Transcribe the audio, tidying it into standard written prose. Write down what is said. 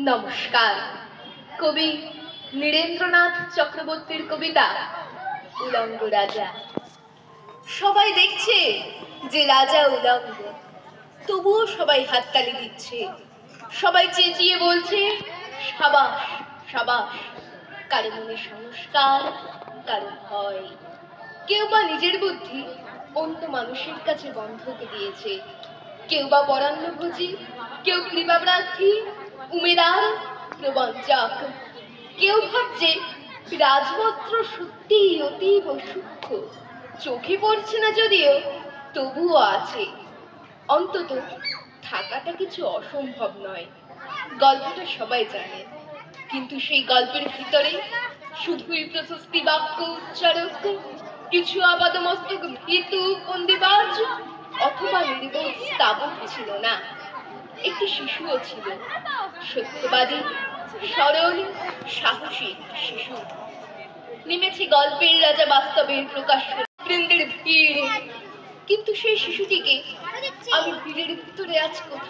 নমস্কার। কবি নীরেন্দ্রনাথ চক্রবর্তীর কবিতা উলঙ্গ রাজা। সবাই দেখছে যে রাজা উলঙ্গ, তবুও সবাই হাততালি দিচ্ছে, সবাই চেঁচিয়ে বলছে সাবাস সাবাস। কারো মনে সংস্কার, কারো ভয়, কেউ বা নিজের বুদ্ধি অন্য মানুষের কাছে বন্ধক দিয়েছে, কেউ বা পরান্নভোজী, কেউ কৃপাপ্রার্থী, উমেদার, প্রবঞ্চক। কেউ ভাবছে রাজপত্র সত্যিই অতীব সূক্ষ্ম, চোখে পড়ছে না যদিও তবুও আছে। অন্তত থাকাটা কিছু অসম্ভব নয়, গল্পটা সবাই জানে। কিন্তু সেই গল্পের ভিতরে শুধুই প্রশস্তি বাক্য উচ্চারক, কিছু আপাদমস্তক ভীতু বন্দিবাজ অথবা নির্বোধ স্থাবক ছিল না। একটি শিশুও ছিল, সত্যবাদী, সরল, সাহসী শিশু। নেমেছে গল্পের রাজা বাস্তবের প্রকাশ্য বৃন্দের ভিড়, কিন্তু সেই শিশুটিকে আমি ভিড়ের ভিতরে আজ কোথাও